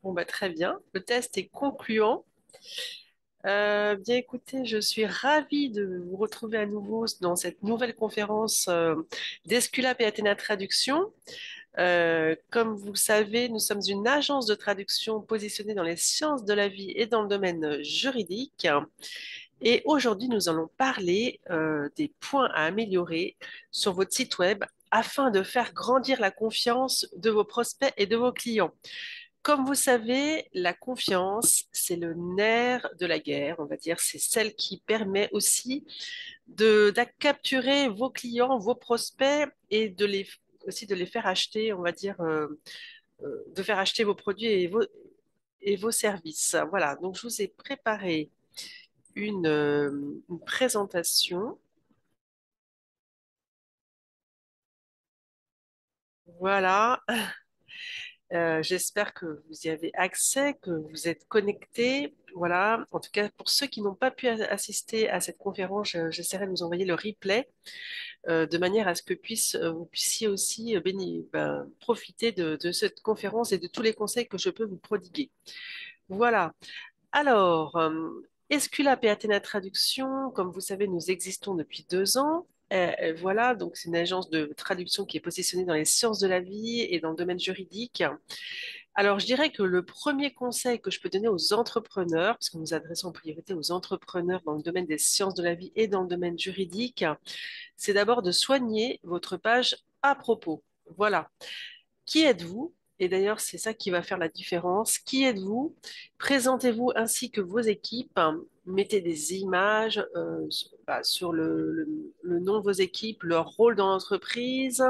Bon, bah, très bien. Le test est concluant. Bien écoutez, je suis ravie de vous retrouver à nouveau dans cette nouvelle conférence d'Esculape et Athéna Traduction. Comme vous le savez, nous sommes une agence de traduction positionnée dans les sciences de la vie et dans le domaine juridique. Et aujourd'hui, nous allons parler des points à améliorer sur votre site web afin de faire grandir la confiance de vos prospects et de vos clients. Comme vous savez, la confiance, c'est le nerf de la guerre, on va dire. C'est celle qui permet aussi de capturer vos clients, vos prospects et aussi de les faire acheter, on va dire, de faire acheter vos produits et vos services. Voilà, donc je vous ai préparé une présentation. Voilà. J'espère que vous y avez accès, que vous êtes connectés. Voilà. En tout cas, pour ceux qui n'ont pas pu assister à cette conférence, j'essaierai de vous envoyer le replay de manière à ce que vous puissiez aussi profiter de cette conférence et de tous les conseils que je peux vous prodiguer. Voilà. Alors, Esculape et Athéna Traduction, comme vous savez, nous existons depuis 2 ans. Voilà, donc c'est une agence de traduction qui est positionnée dans les sciences de la vie et dans le domaine juridique. Alors, je dirais que le premier conseil que je peux donner aux entrepreneurs, parce que nous nous adressons en priorité aux entrepreneurs dans le domaine des sciences de la vie et dans le domaine juridique, c'est d'abord de soigner votre page à propos. Voilà. Qui êtes-vous? Et d'ailleurs, c'est ça qui va faire la différence. Qui êtes-vous? Présentez-vous ainsi que vos équipes. Mettez des images sur le nom de vos équipes, leur rôle dans l'entreprise.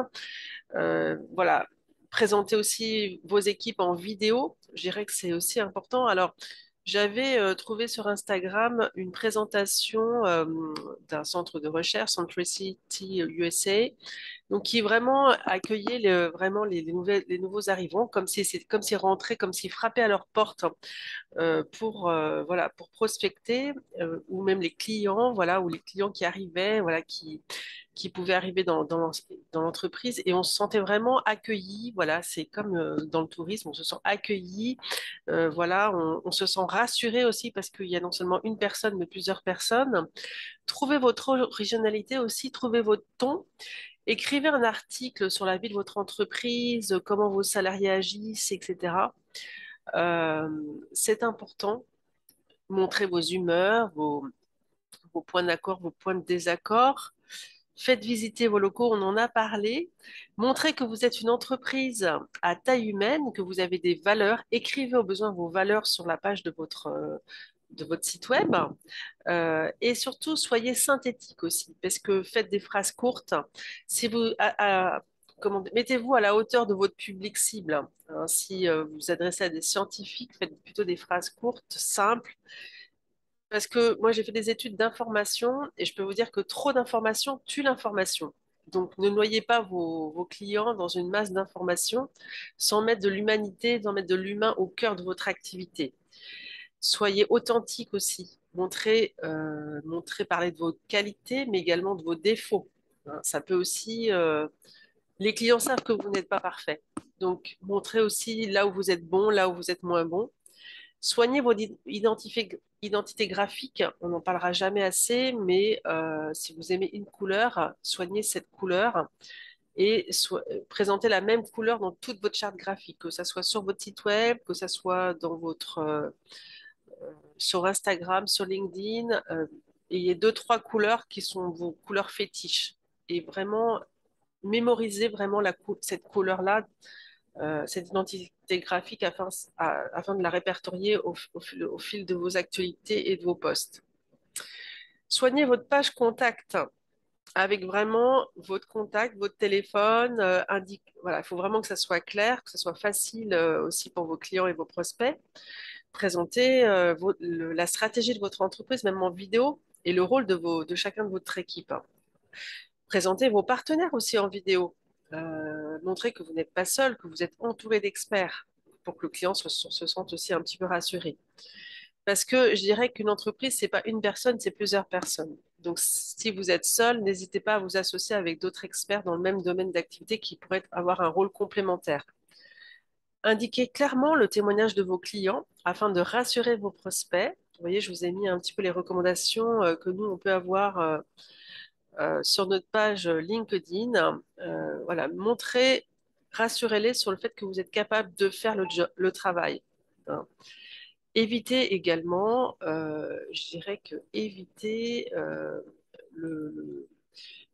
Voilà. Présentez aussi vos équipes en vidéo. Je dirais que c'est aussi important. Alors, j'avais trouvé sur Instagram une présentation d'un centre de recherche, Centricity USA, donc qui vraiment accueillait vraiment les nouveaux arrivants, comme si c'est comme s'ils rentraient, comme s'ils frappaient à leur porte voilà, pour prospecter, ou même les clients, voilà, ou les clients qui arrivaient, voilà, qui pouvaient arriver dans l'entreprise et on se sentait vraiment accueillis. Voilà, c'est comme dans le tourisme, on se sent accueilli. Voilà, on se sent rassuré aussi parce qu'il y a non seulement une personne, mais plusieurs personnes. Trouvez votre originalité aussi, trouvez votre ton. Écrivez un article sur la vie de votre entreprise, comment vos salariés agissent, etc. Euh, c'est important. Montrez vos humeurs, vos points d'accord, vos points de désaccord. Faites visiter vos locaux, on en a parlé. Montrez que vous êtes une entreprise à taille humaine, que vous avez des valeurs. Écrivez au besoin vos valeurs sur la page de votre site web. Et surtout, soyez synthétique aussi, parce que faites des phrases courtes. Si vous, mettez-vous à la hauteur de votre public cible. Hein. Si vous vous adressez à des scientifiques, faites plutôt des phrases courtes, simples. Parce que moi, j'ai fait des études d'information et je peux vous dire que trop d'informations tue l'information. Donc, ne noyez pas vos clients dans une masse d'informations sans mettre de l'humanité, sans mettre de l'humain au cœur de votre activité. Soyez authentique aussi. Parler de vos qualités, mais également de vos défauts. Hein, ça peut aussi. Les clients savent que vous n'êtes pas parfait. Donc, montrez aussi là où vous êtes bon, là où vous êtes moins bon. Soignez votre identité graphique. On n'en parlera jamais assez, mais si vous aimez une couleur, soignez cette couleur et présentez la même couleur dans toute votre charte graphique, que ce soit sur votre site web, que ce soit sur Instagram, sur LinkedIn. Et il y a deux, trois couleurs qui sont vos couleurs fétiches. Et vraiment, mémorisez vraiment cette couleur-là, cette identité graphique afin de la répertorier au fil de vos actualités et de vos posts. Soignez votre page contact avec vraiment votre contact, votre téléphone. Voilà, il faut vraiment que ça soit clair, que ça soit facile aussi pour vos clients et vos prospects. Présentez la stratégie de votre entreprise, même en vidéo, et le rôle de chacun de votre équipe. Présentez vos partenaires aussi en vidéo. Montrez que vous n'êtes pas seul, que vous êtes entouré d'experts pour que le client se sente aussi un petit peu rassuré. Parce que je dirais qu'une entreprise, c'est pas une personne, c'est plusieurs personnes. Donc, si vous êtes seul, n'hésitez pas à vous associer avec d'autres experts dans le même domaine d'activité qui pourraient avoir un rôle complémentaire. Indiquez clairement le témoignage de vos clients afin de rassurer vos prospects. Vous voyez, je vous ai mis un petit peu les recommandations que nous, on peut avoir sur notre page LinkedIn. Voilà, montrez, rassurez-les sur le fait que vous êtes capable de faire le travail. Hein. Évitez également, je dirais que évitez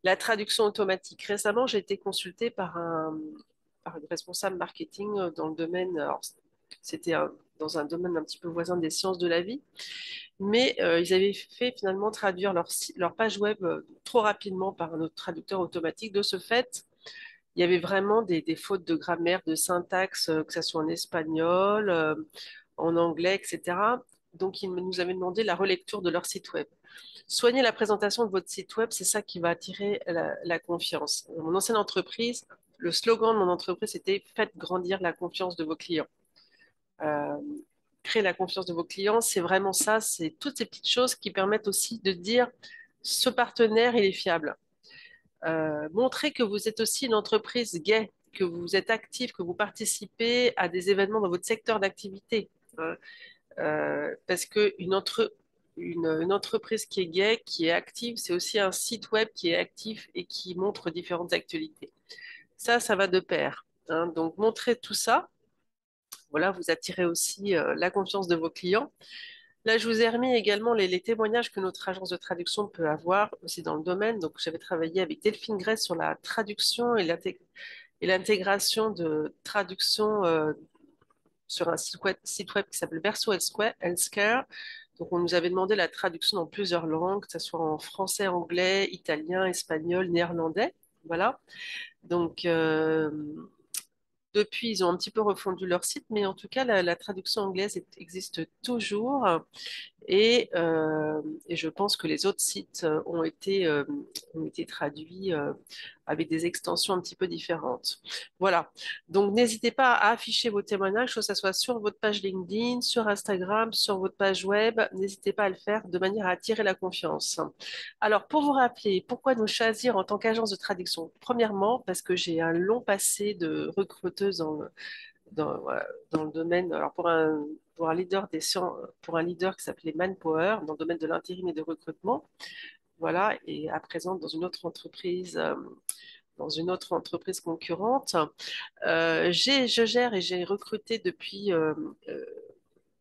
la traduction automatique. Récemment, j'ai été consultée par une responsable marketing dans le domaine, alors c'était dans un domaine un petit peu voisin des sciences de la vie, mais ils avaient fait finalement traduire leur page web trop rapidement par un autre traducteur automatique. De ce fait, il y avait vraiment des fautes de grammaire, de syntaxe, que ce soit en espagnol, en anglais, etc. Donc, ils nous avaient demandé la relecture de leur site web. Soignez la présentation de votre site web, c'est ça qui va attirer la confiance. Dans mon ancienne entreprise, le slogan de mon entreprise, c'était faites grandir la confiance de vos clients. Euh, Créer la confiance de vos clients, c'est vraiment ça, c'est toutes ces petites choses qui permettent aussi de dire ce partenaire, il est fiable. Montrez que vous êtes aussi une entreprise gay, que vous êtes actif, que vous participez à des événements dans votre secteur d'activité. Hein. Parce une entreprise qui est gay, qui est active, c'est aussi un site web qui est actif et qui montre différentes actualités. Ça va de pair. Hein. Donc, montrez tout ça. Voilà, vous attirez aussi la confiance de vos clients. Là, je vous ai remis également les témoignages que notre agence de traduction peut avoir aussi dans le domaine. Donc, j'avais travaillé avec Delphine Grèce sur la traduction et l'intégration de traduction sur un site web qui s'appelle Verso Healthcare. Donc, on nous avait demandé la traduction dans plusieurs langues, que ce soit en français, anglais, italien, espagnol, néerlandais. Voilà. Donc, depuis, ils ont un petit peu refondu leur site, mais en tout cas, la traduction anglaise existe toujours. Et je pense que les autres sites ont été traduits avec des extensions un petit peu différentes. Voilà. Donc, n'hésitez pas à afficher vos témoignages, que ce soit sur votre page LinkedIn, sur Instagram, sur votre page web. N'hésitez pas à le faire de manière à attirer la confiance. Alors, pour vous rappeler, pourquoi nous choisir en tant qu'agence de traduction? Premièrement, parce que j'ai un long passé de recruteuse voilà, dans le domaine, alors pour un leader pour un leader qui s'appelait Manpower, dans le domaine de l'intérim et de recrutement, voilà, et à présent dans une autre entreprise concurrente. Je gère et j'ai recruté depuis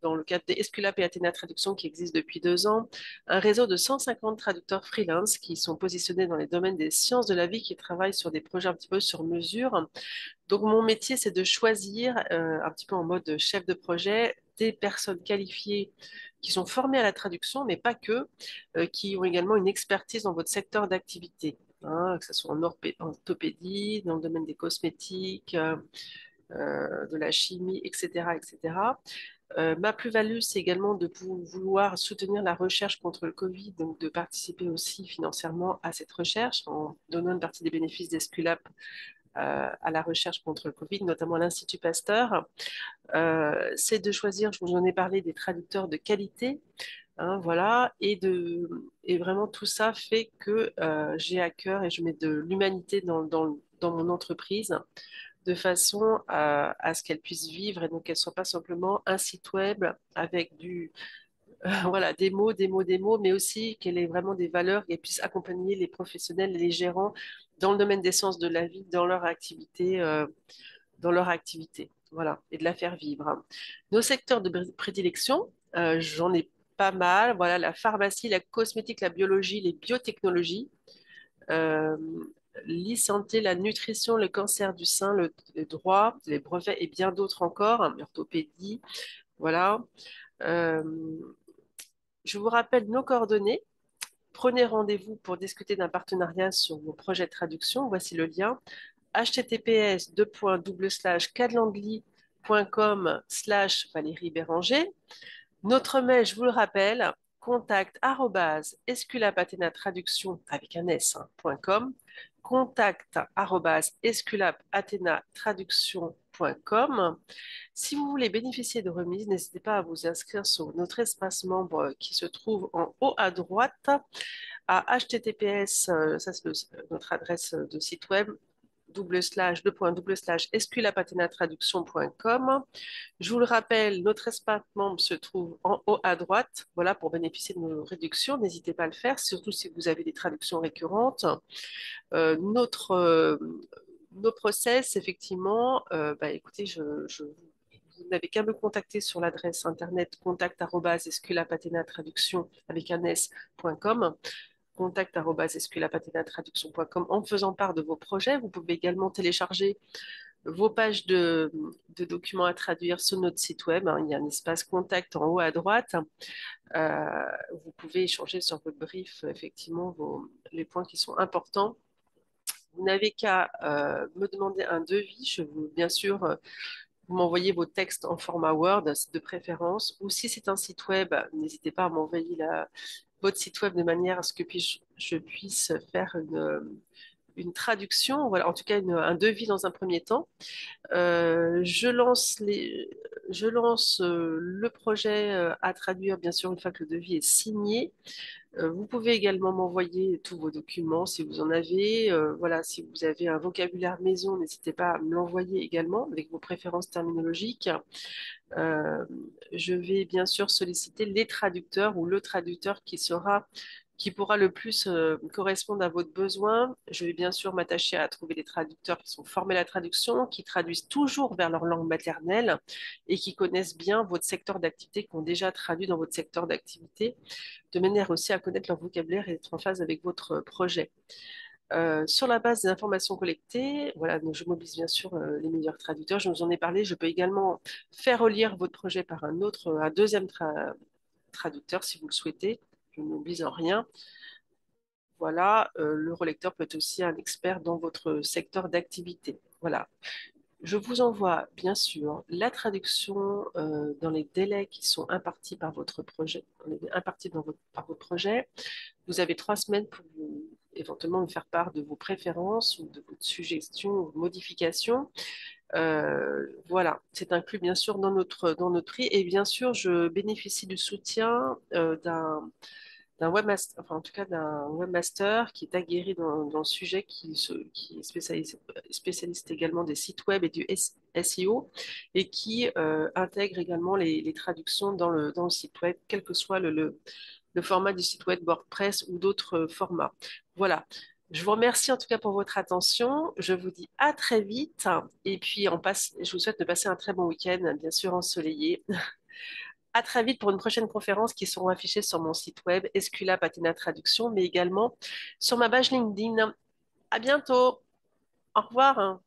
dans le cadre des Esculap et Athéna Traduction qui existe depuis 2 ans, un réseau de 150 traducteurs freelance qui sont positionnés dans les domaines des sciences de la vie, qui travaillent sur des projets un petit peu sur mesure. Donc, mon métier, c'est de choisir, un petit peu en mode chef de projet, des personnes qualifiées qui sont formées à la traduction, mais pas que, qui ont également une expertise dans votre secteur d'activité, hein, que ce soit en orthopédie, dans le domaine des cosmétiques, de la chimie, etc., etc. Ma plus-value, c'est également de vouloir soutenir la recherche contre le Covid, donc de participer aussi financièrement à cette recherche en donnant une partie des bénéfices d'Esculap à la recherche contre le Covid, notamment à l'Institut Pasteur. C'est de choisir, je vous en ai parlé, des traducteurs de qualité. Hein, voilà, et vraiment tout ça fait que j'ai à cœur et je mets de l'humanité dans mon entreprise de façon à ce qu'elle puisse vivre et donc qu'elle ne soit pas simplement un site web avec voilà, des mots, des mots, des mots, mais aussi qu'elle ait vraiment des valeurs et puisse accompagner les professionnels et les gérants dans le domaine des sciences de la vie, dans leur activité, voilà, et de la faire vivre. Nos secteurs de prédilection, j'en ai pas mal, voilà, la pharmacie, la cosmétique, la biologie, les biotechnologies, euh, l'e-santé, la nutrition, le cancer du sein, le droit, les brevets et bien d'autres encore, hein, l'orthopédie, voilà. Euh, je vous rappelle nos coordonnées. Prenez rendez-vous pour discuter d'un partenariat sur vos projets de traduction. Voici le lien https://cadlandly.com/Valérie Béranger. Notre mail, je vous le rappelle, contact @esculapathenatraduction avec un s.com, contact @esculapathenatraduction.com. Si vous voulez bénéficier de remises, n'hésitez pas à vous inscrire sur notre espace membre qui se trouve en haut à droite à https, ça c'est notre adresse de site web, esculapatenatraduction.com. Je vous le rappelle, notre espace membre se trouve en haut à droite. Voilà, pour bénéficier de nos réductions, n'hésitez pas à le faire, surtout si vous avez des traductions récurrentes. Euh, notre, euh, nos process, effectivement, écoutez, vous n'avez qu'à me contacter sur l'adresse internet contact@esculapatenatraduction avec un s.com contact@esculapatenatraduction.com en faisant part de vos projets. Vous pouvez également télécharger vos pages de documents à traduire sur notre site web. Il y a un espace contact en haut à droite. Euh, Vous pouvez échanger sur votre brief, effectivement, les points qui sont importants. Vous n'avez qu'à me demander un devis. Bien sûr, vous m'envoyez vos textes en format Word, de préférence, ou si c'est un site web, n'hésitez pas à m'envoyer votre site web de manière à ce que je puisse faire une traduction, voilà, en tout cas un devis dans un premier temps. Je lance le projet à traduire, bien sûr, une fois que le devis est signé. Vous pouvez également m'envoyer tous vos documents si vous en avez. Voilà, si vous avez un vocabulaire maison, n'hésitez pas à me l'envoyer également avec vos préférences terminologiques. Euh, je vais bien sûr solliciter les traducteurs ou le traducteur qui pourra le plus correspondre à votre besoin. Je vais bien sûr m'attacher à trouver des traducteurs qui sont formés à la traduction, qui traduisent toujours vers leur langue maternelle et qui connaissent bien votre secteur d'activité, qui ont déjà traduit dans votre secteur d'activité, de manière aussi à connaître leur vocabulaire et être en phase avec votre projet. Sur la base des informations collectées, voilà, donc je mobilise bien sûr les meilleurs traducteurs. Je vous en ai parlé. Je peux également faire relire votre projet par un deuxième traducteur si vous le souhaitez. Je ne mobilise en rien. Voilà, le relecteur peut être aussi un expert dans votre secteur d'activité. Voilà. Je vous envoie bien sûr la traduction dans les délais qui sont impartis par votre projet, par votre projet. Vous avez 3 semaines pour éventuellement me faire part de vos préférences ou de vos suggestions ou modifications. Voilà, c'est inclus bien sûr dans notre prix. Et bien sûr, je bénéficie du soutien d'un webmaster, enfin en tout cas d'un webmaster qui est aguerri dans le sujet, qui est spécialiste également des sites web et du SEO et qui intègre également les traductions dans le site web, quel que soit le format du site web WordPress ou d'autres formats. Voilà. Je vous remercie en tout cas pour votre attention. Je vous dis à très vite et puis je vous souhaite de passer un très bon week-end, bien sûr ensoleillé. À très vite pour une prochaine conférence qui seront affichées sur mon site web Escula Patina Traduction, mais également sur ma page LinkedIn. À bientôt. Au revoir.